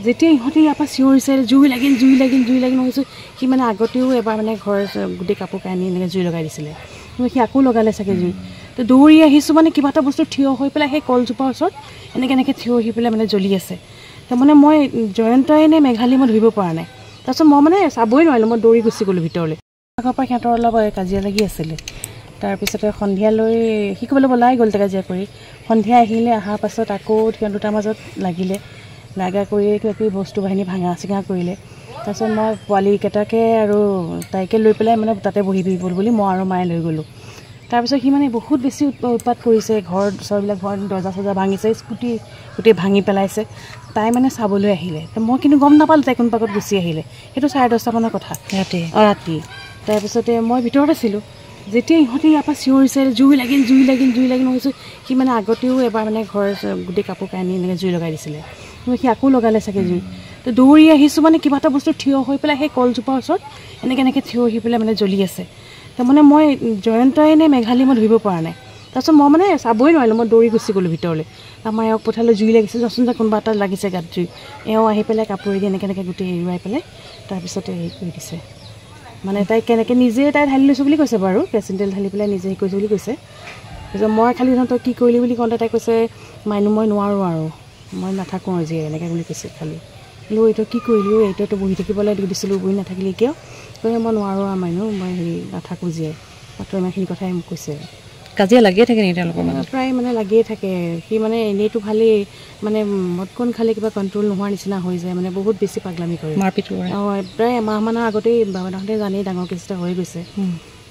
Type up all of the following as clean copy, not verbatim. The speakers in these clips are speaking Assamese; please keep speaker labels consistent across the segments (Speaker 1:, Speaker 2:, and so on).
Speaker 1: যেতিয়া ইহঁতে ইয়াৰ পৰা চিঞৰিছে জুই লাগিল জুই লাগিল জুই লাগিল হৈছোঁ সি মানে আগতেও এবাৰ মানে ঘৰ গোটেই কাপোৰ কানি এনেকৈ জুই লগাই দিছিলে কিন্তু সি আকৌ লগালে চাগে জুই তো দৌৰি আহিছোঁ মানে কিবা এটা বস্তু থিয় হৈ পেলাই সেই কলজোপাৰ ওচৰত এনেকৈ থিয় হৈ পেলাই মানে জ্বলি আছে তাৰমানে মই জয়ন্তই নে মেঘালী মই ধৰিব পৰা নাই তাৰপিছত মই মানে চাবই নোৱাৰিলোঁ মই দৌৰি গুচি গ'লোঁ ভিতৰলৈ আগৰ পৰা সিহঁতৰ অলপ কাজিয়া লাগি আছিলে তাৰপিছতে সন্ধিয়ালৈ সি ক'বলৈ ওলাই গ'ল কাজিয়া কৰি সন্ধিয়া আহিলে অহাৰ পাছত আকৌ সিহঁত দুটাৰ মাজত লাগিলে লাগা কৰি কিবা কিবি বস্তু বাহিনী ভাঙা চিঙা কৰিলে তাৰপিছত মই পোৱালীকেইটাকে আৰু তাইকে লৈ পেলাই মানে তাতে বহি বল বুলি মই আৰু মায়ে লৈ গ'লোঁ তাৰপিছত সি মানে বহুত বেছি উৎপাত কৰিছে ঘৰ ওচৰবিলাক ঘৰ দৰ্জা চৰ্জা ভাঙিছে স্কুটি গোটেই ভাঙি পেলাইছে তাই মানে চাবলৈ আহিলে মই কিন্তু গম নাপালোঁ তাই কোন পাকত গুচি আহিলে সেইটো 10:30 মানৰ কথা ৰাতি তাৰপিছতে মই ভিতৰত আছিলোঁ যেতিয়া ইহঁতে ইয়াৰ পৰা চিঞৰিছে জুই লাগিল জুই লাগিল জুই লাগিল হৈছোঁ সি মানে আগতেও এবাৰ মানে ঘৰ গোটেই কাপোৰ কানি এনেকৈ জুই লগাই দিছিলে কিন্তু সি আকৌ লগালে চাগে জুই তো দৌৰি আহিছোঁ মানে কিবা এটা বস্তু থিয় হৈ পেলাই সেই কলজোপাৰ ওচৰত এনেকৈ থিয় হৈ পেলাই মানে জ্বলি আছে তাৰমানে মই জয়ন্তই নে মেঘালী মই ধৰিব পৰা নাই তাৰপিছত মই মানে চাবই নোৱাৰিলোঁ মই দৌৰি গুচি গ'লোঁ ভিতৰলৈ আমাৰ এওঁক পঠালে জুই লাগিছে যাচোন যে কোনোবা এটা লাগিছে গাত জুই এওঁ আহি পেলাই কাপোৰেদি এনেকৈ গোটেই এৰুৱাই পেলাই তাৰপিছতে হেৰি কৰি দিছে মানে তাই কেনেকৈ নিজে তাই ঢালি লৈছোঁ বুলি কৈছে বাৰু কেৰাচিন তেল ঢালি পেলাই নিজে হেৰি কৰিছোঁ বুলি কৈছে তাৰপিছত মই খালি তই কি কৰিলি বুলি কওঁতে তাই কৈছে মাইনু মই নোৱাৰোঁ আৰু মই নাথাকোঁ আজি এনেকৈ বুলি কৈছে খালি বোলো এইটো কি কৰিলি এইটোতো বহি থাকিবলৈ দিছিলোঁ বহি নাথাকিলি কিয় কৈছে মই নোৱাৰোঁ আৰু মাইনু মই হেৰি নাথাকোঁ জীয়াই মাত্ৰ ইমানখিনি কথাই মোক কৈছে
Speaker 2: কাজিয়া লাগিয়ে থাকে নেকি তেওঁলোকৰ মাজত
Speaker 1: প্ৰায় মানে লাগিয়ে থাকে সি মানে এনেইতো ভালেই মানে মদকণ খালে কিবা কণ্ট্ৰল নোহোৱাৰ নিচিনা হৈ যায় মানে বহুত বেছি পাগলামি কৰে
Speaker 2: মাৰপিট কৰে
Speaker 1: প্ৰায় এমাহমানৰ আগতেই বাবাহঁতে জানেই ডাঙৰ কেছ এটা হৈ গৈছে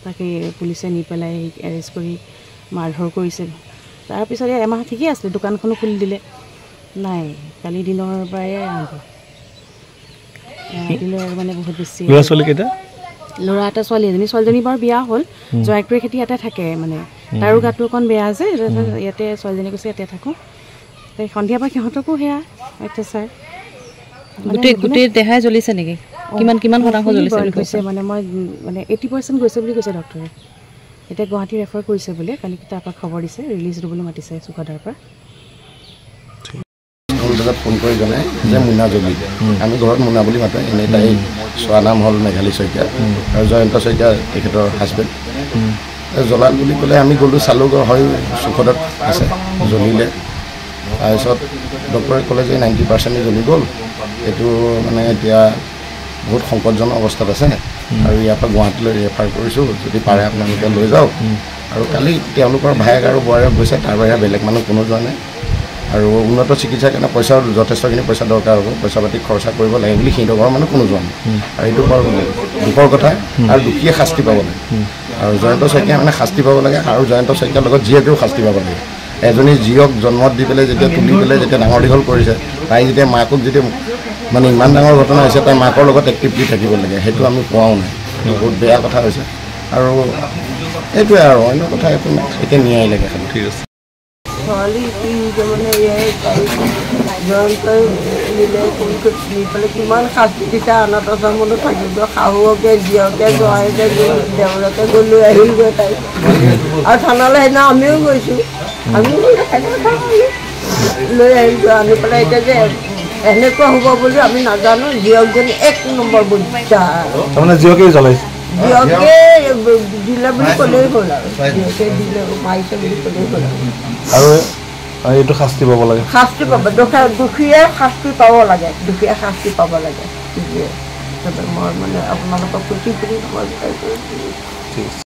Speaker 1: তাকে পুলিচে নি পেলাই এৰেষ্ট কৰি মাৰধৰ কৰিছে তাৰপিছত এমাহ ঠিকেই আছিলে দোকানখনো খুলি দিলে নাই কালি দিনৰ পৰাই আৰম্ভ দিলে আৰু মানে বহুত বেছি ল'ৰা এটা ছোৱালী এজনী ছোৱালীজনী বাৰু বিয়া হ'ল জয়কটোৱে খেতি ইয়াতে থাকে মানে তাৰো গাটো অকণ বেয়া যে ইয়াতে ছোৱালীজনী কৈছে ইয়াতে থাকোঁ সন্ধিয়াৰ পৰা সিহঁতকো সেয়া অত্যাচাৰ
Speaker 2: গোটেই দেহাই জ্বলিছে নেকি কিমান শতাংশ জ্বলিছে
Speaker 1: কৈছে মানে মই মানে 80% গৈছে বুলি কৈছে ডক্টৰে এতিয়া গুৱাহাটী ৰেফাৰ কৰিছে বোলে কালি তাৰপৰা খবৰ দিছে ৰিলিজ দিবলৈ মাতিছে চুকাদাৰ পৰা
Speaker 3: ফোন কৰি জনাই যে মুনা জ্বলি আমি ঘৰত মুনা বুলি মাতোঁ এনেই তাই চোৱা নাম হ'ল মেঘালী শইকীয়া আৰু জয়ন্ত শইকীয়া তেখেতৰ হাজবেণ্ড জ্বলাল বুলি ক'লে আমি গ'লোঁ চালোঁ হয় চুখদত আছে জ্বলিলে তাৰপিছত ডক্টৰে ক'লে যে 90% জ্বলি গ'ল এইটো মানে এতিয়া বহুত সংকটজনক অৱস্থাত আছে আৰু ইয়াৰ পৰা গুৱাহাটীলৈ ৰেফাৰ কৰিছোঁ যদি পাৰে আপোনালোকে লৈ যাওক আৰু কালি তেওঁলোকৰ ভায়েক আৰু বোৱাৰীয়েক গৈছে তাৰ বাহিৰে বেলেগ মানুহ কোনো যোৱা নাই আৰু উন্নত চিকিৎসাৰ কাৰণে পইচাও যথেষ্টখিনি পইচা দৰকাৰ হ'ব পইচা পাতি খৰচা কৰিব লাগে বুলি সিহঁতৰ ঘৰৰ মানুহ কোনো যোৱা নাই আৰু এইটো বৰ দুখৰ কথা আৰু দুখীয়ে শাস্তি পাব লাগে আৰু জয়ন্ত শইকীয়া মানে শাস্তি পাব লাগে আৰু জয়ন্ত শইকীয়াৰ লগত জীয়েকেও শাস্তি পাব লাগে এজনী জীয়ক জন্মত দি পেলাই যেতিয়া তুলি পেলাই যেতিয়া ডাঙৰ দীঘল কৰিছে তাই যেতিয়া মাকক যেতিয়া মানে ইমান ডাঙৰ ঘটনা হৈছে তাই মাকৰ লগত এক্টিভলি থাকিব লাগে সেইটো আমি পোৱাও নাই বহুত বেয়া কথা হৈছে আৰু এইটোৱে আৰু অন্য কথা একো নাই এতিয়া ন্যায় লাগে খালি ঠিক আছে
Speaker 4: ছোৱালী মানে জয়ন্তই নিলে নি পেলাই কিমান শাস্তি দিছে অনাথ আশ্ৰমতো থাকিব শাহুৱকে জীয়কে জোৱাইকে দেউৰকে গ'লোঁ আহিলগৈ তাই আৰু থানালৈ সেইদিনা আমিও গৈছোঁ আমিও লৈ আহিলোঁ আনি পেলাই এতিয়া যে এনেকুৱা হ'ব বুলি আমি নাজানো জীয়কজনী 1 নম্বৰ বুদ্ধা জীয়কে জ্বলাইছে জীয়কে দিলে বুলি ক'লেই হ'ল আৰু জীয়কে দিলে মাৰিছে বুলি ক'লেই হ'ল
Speaker 5: আৰু এইটো শাস্তি পাব লাগে
Speaker 4: শাস্তি পাব দুখীয়ে শাস্তি পাব লাগে দুখীয়ে শাস্তি পাব লাগে মই মানে আপোনালোকক খুচি কৰি মই